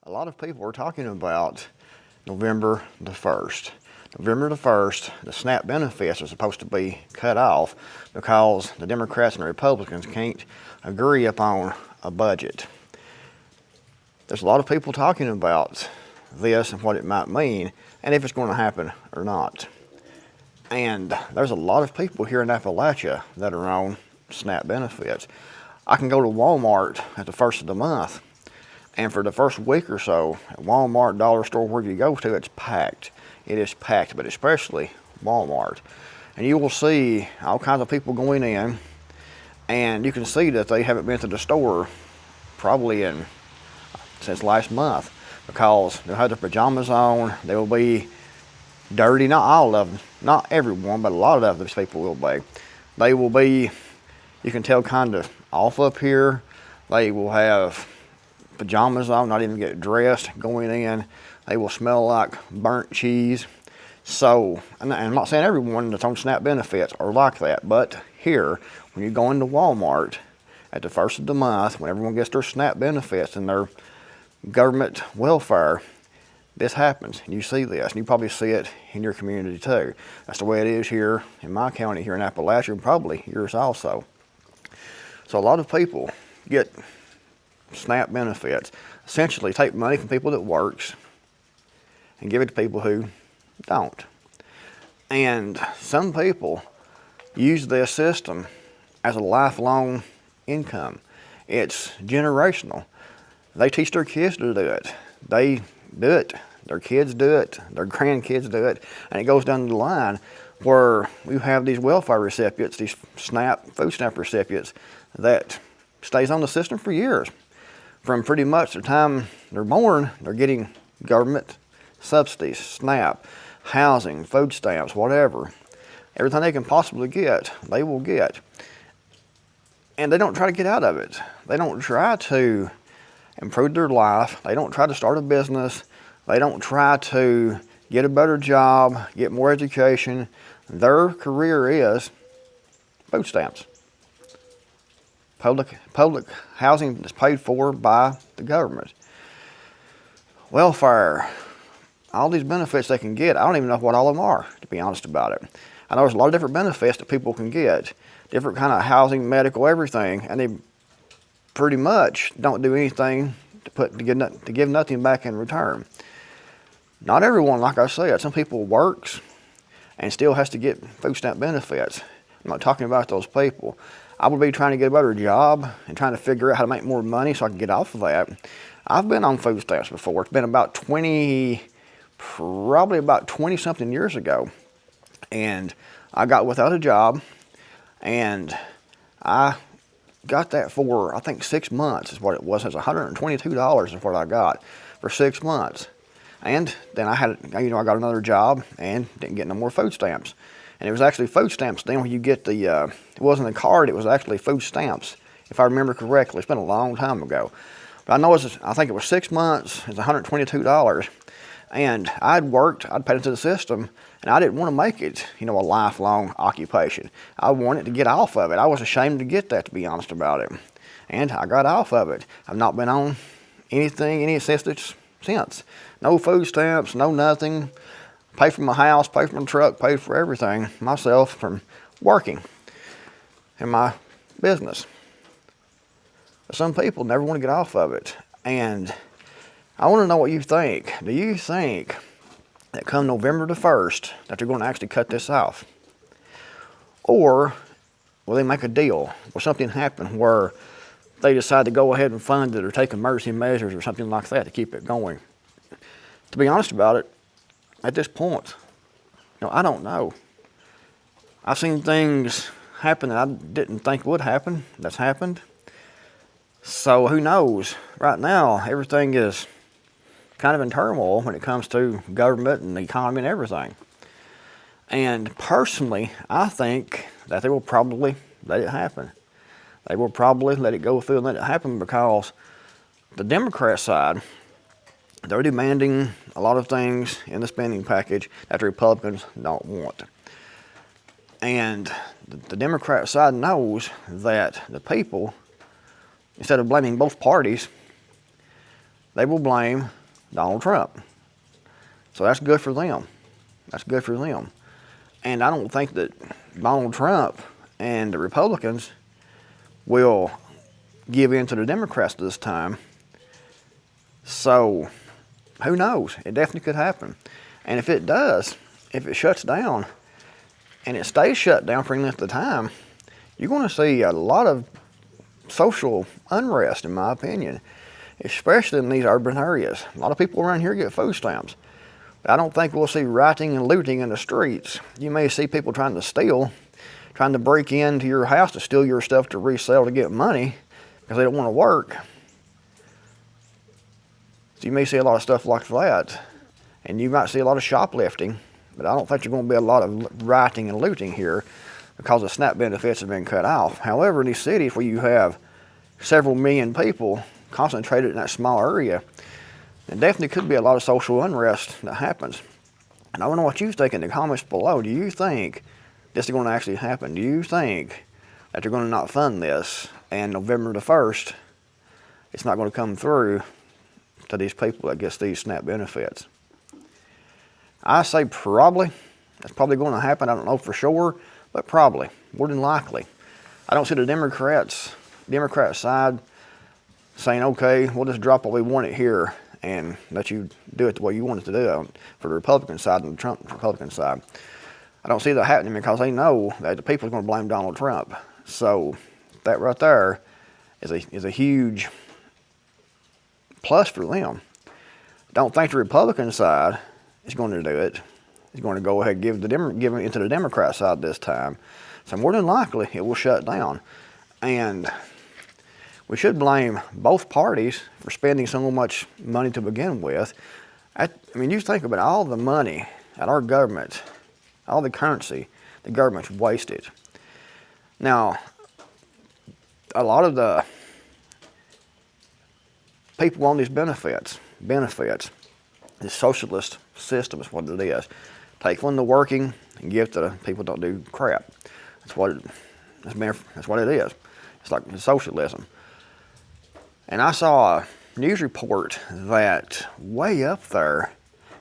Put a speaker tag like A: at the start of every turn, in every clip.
A: A lot of people are talking about November the 1st. November the 1st, the SNAP benefits are supposed to be cut off because the Democrats and the Republicans can't agree upon a budget. There's a lot of people talking about this and what it might mean and if it's going to happen or not. And there's a lot of people here in Appalachia that are on SNAP benefits. I can go to Walmart at the first of the month, and for the first week or so, at Walmart, dollar store, wherever you go to, it's packed. It is packed, but especially Walmart. And you will see all kinds of people going in, and you can see that they haven't been to the store probably since last month, because they'll have their pajamas on, they will be dirty, not all of them, not everyone, but a lot of those people will be. They will be, you can tell, kind of off up here. They will have pajamas on, not even get dressed, going in. They will smell like burnt cheese. So, and I'm not saying everyone that's on SNAP benefits are like that, but here, when you go into Walmart at the first of the month, when everyone gets their SNAP benefits and their government welfare, this happens, and you see this, and you probably see it in your community too. That's the way it is here in my county, here in Appalachia, and probably yours also. So a lot of people get SNAP benefits, essentially take money from people that works and give it to people who don't. And some people use this system as a lifelong income. It's generational. They teach their kids to do it. They do it. Their kids do it. Their grandkids do it. And it goes down the line where we have these welfare recipients, these food stamp recipients that stays on the system for years. From pretty much the time they're born, they're getting government subsidies, SNAP, housing, food stamps, whatever. Everything they can possibly get, they will get. And they don't try to get out of it. They don't try to improve their life. They don't try to start a business. They don't try to get a better job, get more education. Their career is food stamps. Public housing is paid for by the government. Welfare, all these benefits they can get, I don't even know what all of them are, to be honest about it. I know there's a lot of different benefits that people can get, different kind of housing, medical, everything, and they pretty much don't do anything to give nothing back in return. Not everyone, like I said, some people works and still has to get food stamp benefits. I'm not talking about those people. I would be trying to get a better job and trying to figure out how to make more money so I can get off of that. I've been on food stamps before. It's been about probably about 20 something years ago. And I got without a job, and I got that for, I think, 6 months is what it was. It's $122 is what I got for 6 months. And then I got another job and didn't get no more food stamps. And it was actually food stamps then when you get the, it wasn't a card, it was actually food stamps, if I remember correctly. It's been a long time ago. But I think it was 6 months, it's $122. And I'd paid into the system, and I didn't want to make it, a lifelong occupation. I wanted to get off of it. I was ashamed to get that, to be honest about it. And I got off of it. I've not been on any assistance since. No food stamps, no nothing. Pay for my house, pay for my truck, pay for everything myself from working in my business. But some people never want to get off of it. And I want to know what you think. Do you think that come November the 1st that they're going to actually cut this off? Or will they make a deal? Will something happen where they decide to go ahead and fund it or take emergency measures or something like that to keep it going? To be honest about it, at this point, I don't know. I've seen things happen that I didn't think would happen. That's happened. So who knows? Right now, everything is kind of in turmoil when it comes to government and the economy and everything. And personally, I think that they will probably let it happen. They will probably let it go through and let it happen because the Democrat side, they're demanding a lot of things in the spending package that the Republicans don't want. And the Democrat side knows that the people, instead of blaming both parties, they will blame Donald Trump. So that's good for them. That's good for them. And I don't think that Donald Trump and the Republicans will give in to the Democrats this time. So who knows? It definitely could happen. And if it does, if it shuts down and it stays shut down for any length of time, you're going to see a lot of social unrest, in my opinion, especially in these urban areas. A lot of people around here get food stamps. But I don't think we'll see rioting and looting in the streets. You may see people trying to steal, trying to break into your house to steal your stuff to resell to get money because they don't want to work. So you may see a lot of stuff like that. And you might see a lot of shoplifting, but I don't think there's going to be a lot of rioting and looting here because the SNAP benefits have been cut off. However, in these cities where you have several million people concentrated in that small area, there definitely could be a lot of social unrest that happens. And I want to know what you think in the comments below. Do you think this is going to actually happen? Do you think that they're going to not fund this and November the 1st, it's not going to come through to these people that get these SNAP benefits? I say probably. That's probably going to happen. I don't know for sure, but probably, more than likely. I don't see the Democrat side saying, okay, we'll just drop what we want it here and let you do it the way you want it to do for the Republican side and the Trump Republican side. I don't see that happening because they know that the people are going to blame Donald Trump. So that right there is a huge plus for them. Don't think the Republican side is going to do it. He's going to go ahead and give it into the Democrat side this time. So more than likely, it will shut down. And we should blame both parties for spending so much money to begin with. I mean, you think about all the money that our government, all the currency, the government's wasted. Now, a lot of the people on these benefits, the socialist system is what it is. Take from the working and give to the people that don't do crap. That's what it is. It's like socialism. And I saw a news report that way up there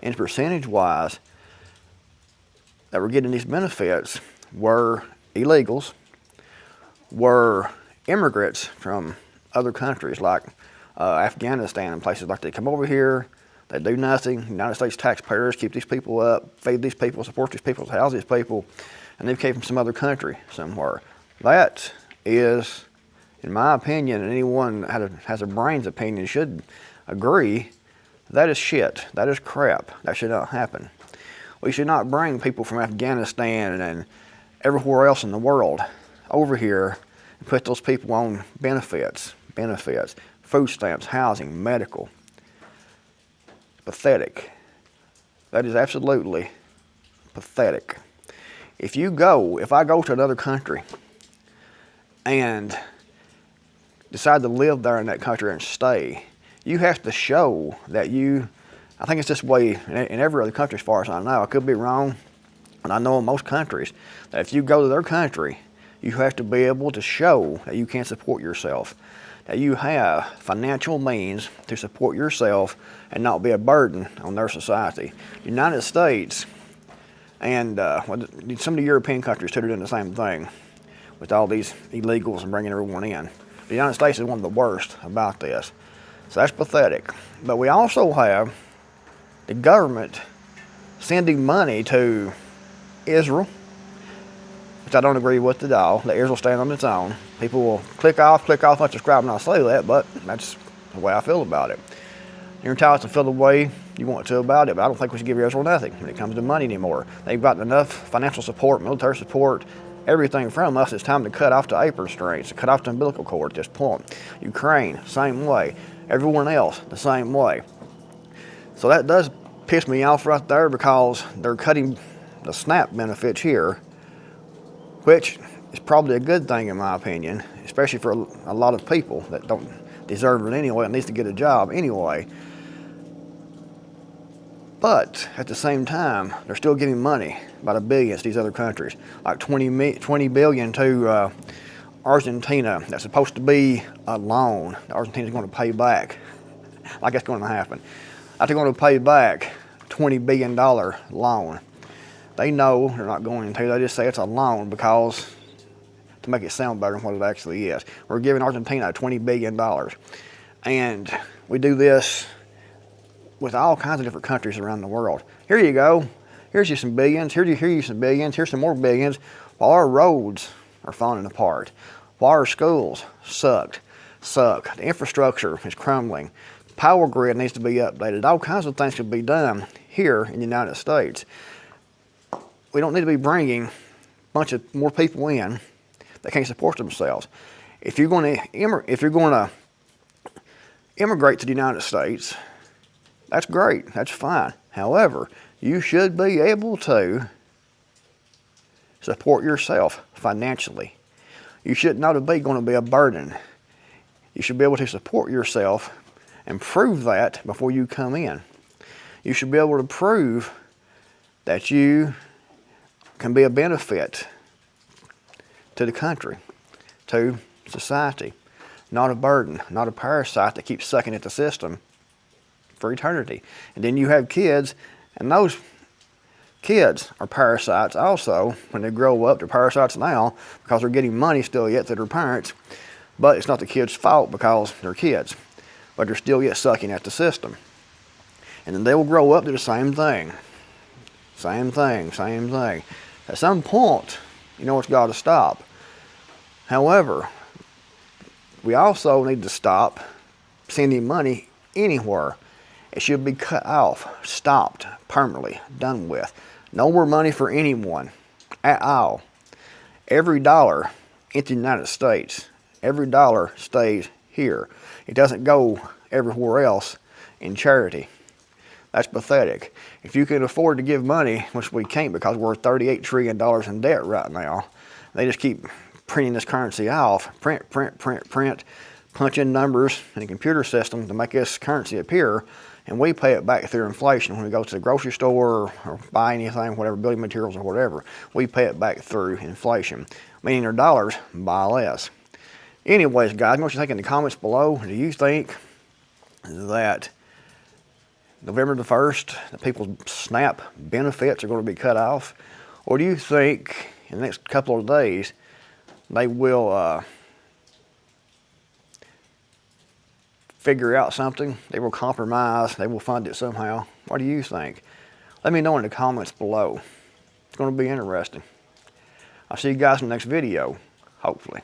A: in percentage-wise that were getting these benefits were illegals, were immigrants from other countries like Afghanistan and places like that. They come over here, they do nothing. United States taxpayers keep these people up, feed these people, support these people, house these people, and they came from some other country somewhere. That is, in my opinion, and anyone that has a brain's opinion should agree, that is shit. That is crap. That should not happen. We should not bring people from Afghanistan and everywhere else in the world over here and put those people on benefits, food stamps, housing, medical. Pathetic. That is absolutely pathetic. If I go to another country and decide to live there in that country and stay, you have to show that I think it's this way in every other country as far as I know. I could be wrong, but I know in most countries that if you go to their country, you have to be able to show that you can support yourself, that you have financial means to support yourself and not be a burden on their society. The United States and some of the European countries too are doing the same thing with all these illegals and bringing everyone in. The United States is one of the worst about this. So that's pathetic. But we also have the government sending money to Israel, which I don't agree with at all. Let Israel stand on its own. People will click off, unsubscribe when I say that, but that's the way I feel about it. You're entitled to feel the way you want to about it, but I don't think we should give Israel nothing when it comes to money anymore. They've gotten enough financial support, military support, everything from us. It's time to cut off the apron strings, to cut off the umbilical cord at this point. Ukraine, same way. Everyone else, the same way. So that does piss me off right there because they're cutting the SNAP benefits here, which is probably a good thing in my opinion, especially for a lot of people that don't deserve it anyway, and needs to get a job anyway. But at the same time, they're still giving money by the billions to these other countries, like $20 billion to Argentina. That's supposed to be a loan that Argentina's going to pay back. like it's going to happen. They're going to pay back $20 billion loan. They know they're not going to. They just say it's a loan because to make it sound better than what it actually is. We're giving Argentina $20 billion. And we do this with all kinds of different countries around the world. Here you go. Here's you some billions. Here you some billions. Here's some more billions. While our roads are falling apart. While our schools suck. The infrastructure is crumbling. Power grid needs to be updated. All kinds of things could be done here in the United States. We don't need to be bringing a bunch of more people in that can't support themselves. If you're going to immigrate to the United States, that's great. That's fine. However, you should be able to support yourself financially. You should not be going to be a burden. You should be able to support yourself and prove that before you come in. You should be able to prove that you can be a benefit to the country, to society, not a burden, not a parasite that keeps sucking at the system for eternity. And then you have kids, and those kids are parasites also. When they grow up, they're parasites now because they're getting money still yet to their parents, but it's not the kids' fault because they're kids, but they're still yet sucking at the system. And then they will grow up to the same thing. Same thing. At some point, you know it's got to stop. However, we also need to stop sending money anywhere. It should be cut off, stopped, permanently, done with. No more money for anyone at all. Every dollar into the United States, every dollar stays here. It doesn't go everywhere else in charity. That's pathetic. If you can afford to give money, which we can't because we're $38 trillion in debt right now, they just keep printing this currency off, print, punch in numbers in the computer system to make this currency appear, and we pay it back through inflation. When we go to the grocery store or buy anything, whatever, building materials or whatever, we pay it back through inflation, meaning our dollars buy less. Anyways, guys, what you think in the comments below? Do you think that November the 1st, the people's SNAP benefits are going to be cut off? Or do you think in the next couple of days they will figure out something? They will compromise. They will fund it somehow. What do you think? Let me know in the comments below. It's going to be interesting. I'll see you guys in the next video, hopefully.